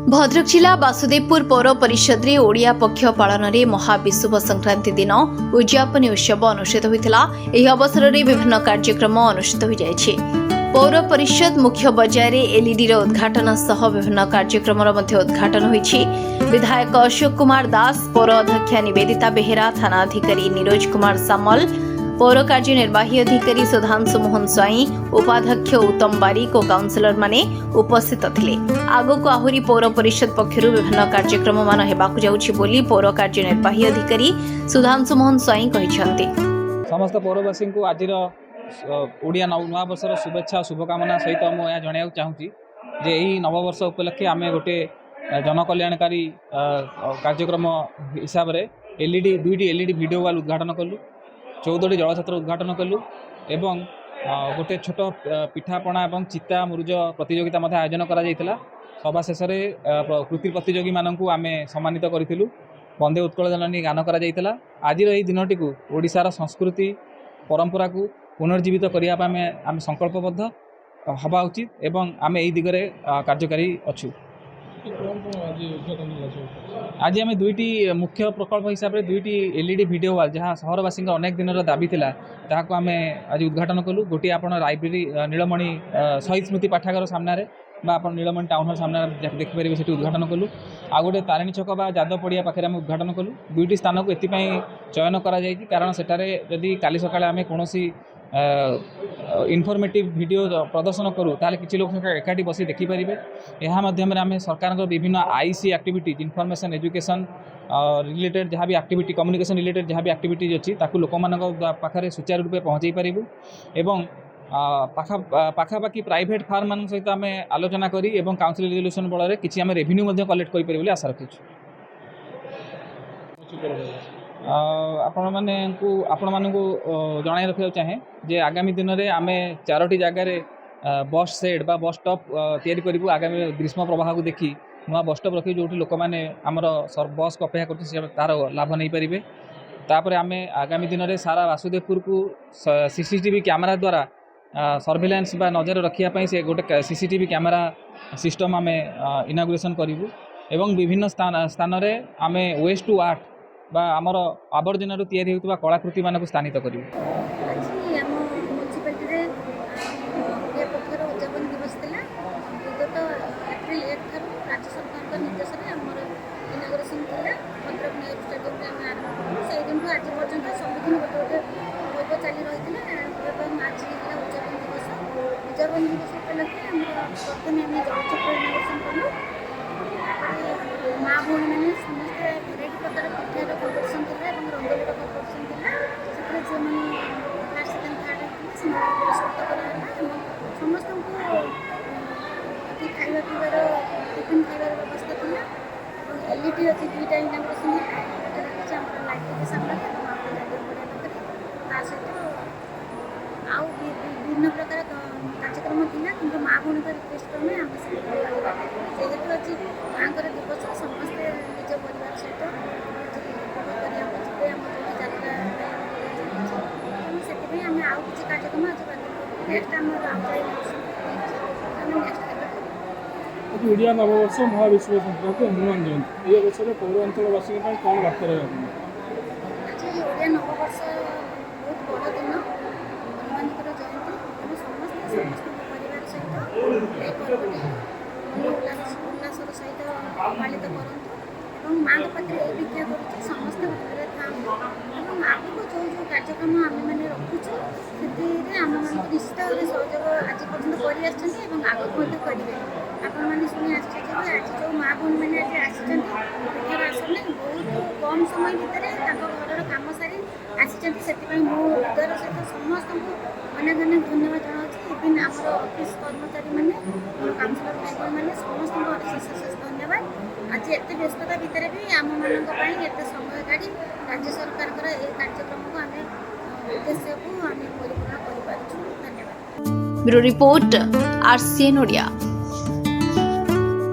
भद्रक जिला वासुदेवपुर पौर परिषद रे ओडिया पक्ष पालन में महाविषुव संक्रांति दिन उद्यापनी उत्सव अनुष्ठित होता। यह अवसर में विभिन्न कार्यक्रम अनुष्ठित हो जाए। पौर परिषद मुख्य बजार एलईडी उद्घाटन सह विभिन्न कार्यक्रम उद्घाटन होईछि। विधायक अशोक कुमार दास, पौर अध्यक्षा निवेदिता बेहेरा, थाना अधिकारी नीरज कुमार सामल, पौर कार्यनिर्वाही अधिकारी सुधांशु मोहन स्वाई, उपाध्यक्ष उत्तम बारिक और काउंसिलर माने उपस्थित थिले। आगो को आहुरी पौर परिषद पक्षरु विभिन्न कार्यक्रम मान हेबाकु जाउछि बोली पौर कार्यनिर्वाही अधिकारी सुधांशु मोहन स्वाई कहिसंती। समस्त पौरवासी को आज ओडिया नववर्षर शुभेच्छा शुभकामना सहित मुझे जनाइक चाहूँगी जे यही नववर्ष उपलक्षे आम गोटे जनकल्याणकारी कार्यक्रम हिसाब से दुईटी एलईडी वीडियो वाल उद्घाटन कलु, 14टी जलछत्र उद्घाटन कलु एवं गोटे छोट पिठापणा और चिता मुरुज प्रतियोगिता आयोजन करा जायतिला। सभा शेष कृति प्रतियोगी मानक आम सम्मानित करूँ। वंदे उत्कल जननी गान करा जायतिला। आज यही दिनटी को ओडिशार संस्कृति परंपरा को पुनर्जीवित करने आम संकल्पबद्ध हवा उचित एवं आम यही दिगरे कार्यकारी अच्छु। आज आम दुईटी मुख्य प्रकल्प हिसाब से दुईटी एलईडी वीडियो वाल जहाँ सहरवासी अनेक दिन दाबी था ताकू आम आज उद्घाटन कलु। गोटे आप लाइब्रेरी नीलमणि शहीद स्मृति पाठागार सामने आप नीलमणि टाउन हॉल सामने देखिपारे से उद्घाटन कलु। आ गोटे तारिणी छक बा जादव पड़िया पाखे आम उद्घाटन कलु। दुईटी स्थान को एथपाई चयन करा जायछि कारण सेठारे जदि काली सकाळे आम कौनसी इनफॉर्मेटिव वीडियो प्रदर्शन करूँ ताले किसी लोग एकाठी बसी देखिपारे। यह आम सरकार विभिन्न IC activities information education related जहाँ भी एक्टिविटी कम्युनिकेशन रिलेटेड जहाँ भी एक्टिविटीज अच्छी ताकू लोक पाखे सुचारू रूपे पहुँचे पारू एवं पाखापाखि प्राइवेट फार्म मान सहित आम आलोचना करी एवं काउंसिल रिजोल्यूशन बल किसी आम रेवेन्यू कलेक्ट कर आशा रखी। आपण मानू जन रखा चाहे जे आगामी दिन में आम 4टी जगार बस सेड बा बस स्टॉप तैयारी करूँ। आगामी ग्रीष्म प्रवाह को देखी नुआ बस स्टॉप रखी जो लोक मैंने आमर बस को अपेक्षा कर तार लाभ नहीं पारे। तापर आम आगामी दिन में सारा वासुदेवपुर को सीसीटीवी कैमेरा द्वारा सर्वेलेंस बा नजर रखापी से गोटे सीसीटीवी कैमेरा सिस्टम आम इनागुरेशन करूँ एवं विभिन्न स्थान आम वेस्ट टू आर्ट बा आमर आवर्जन तैयारी होता कलाकृति मानक स्थानित करूँ। उद्यापन दिवस था विगत एप्रिल 8 ठार राज्य सरकार निर्देश इनागुरेशन था भद्रक नेहरू स्टेडियम आरंभ से दिन आज पर्यटन सबुदिन गोटे गोटे पर्व चली रही आज उद्यापन दिवस। उद्यापन दिवस उपलक्षे प्रथम आम जलचक्र इनागुरेशन कलु। माँ भौणी मैंने समस्ते भेराइटी प्रकार पिठार कम्पिटिशन था रंगोली कम्पिटिशन था से जो मैंने फर्स्ट सेकेंड थर्ड से पुरस्कृत कराला। समस्त खाଇବା ପିଇବାର ଟିଫିନ୍ ଖାଇବାର ବ୍ୟବସ୍ଥା ଥିଲା ଏବଂ ଏଲଇଡି ଅଛି ଦୁଇଟା ଇନାଗୁରେସନ୍ ହେଲା। ଗୋଟେ ରଖିଛି ଆମର ଲାଇବ୍ରେରୀ ସାମ୍ନାରେ ଏବଂ ଆମର ଜାତୀୟ ପଡ଼ିଆ ପାଖରେ। ତା ସହିତ ଆଉ ବିଭିନ୍ନ ପ୍ରକାର କାର୍ଯ୍ୟକ୍ରମ ଥିଲା କିନ୍ତୁ ମା ଭଉଣୀଙ୍କ ରିକ୍ୱେଷ୍ଟ କ୍ରମେ ଆମେ ଯେହେତୁ ଅଛି ମାଙ୍କର ଦିବସ ସମସ୍ତେ ନିଜ ପରିବାର ସହିତ ଉପଭୋଗ କରିବାକୁ ଯିବେ ଆମ ଯେଉଁଠି ଯାତ୍ରା ତେଣୁ ସେଥିପାଇଁ ଆମେ ଆଉ କିଛି କାର୍ଯ୍ୟକ୍ରମ ଆଜି ନେକ୍ସଟ ଆମର ओडिया नववर्ष महाविश्व संक्रांति हनुमान जयंती ये अवसर पौर अंचलवासी कौन बार्ता रहे? आज ओडिया नववर्ष बहुत बड़ दिन हनुमान जयंती तेणु समस्त परिवार सहित ये पर्वटी उल्लासर सहित पालित करूँ और माँ पाखे ये विज्ञा करुचे समस्त भलरे था आगक जो जो कार्यक्रम आम मैंने रखुचु से आम मान निश्चित भाव सहयोग आज पर्यटन कर आगक करेंगे। आपण मैंने शुणी आज जो माँ भौणी मैंने आज आसी पिठार आसने बहुत कम समय भितर घर कम सारी आसी से हृदय सहित समस्त को अनेक अनेक धन्यवाद जनाऊँ। इवन आम ऑफिस कर्मचारी मैंने काउंसिलर भाई मैंने समस्त अशेष धन्यवाद। आज एत व्यस्तता भितर भी आम मान एत समय काढ़ी राज्य सरकार ये कार्यक्रम को आम उद्देश्य को आम परिपूर्ण कर। धन्यवाद। Bureau report RCN Odia.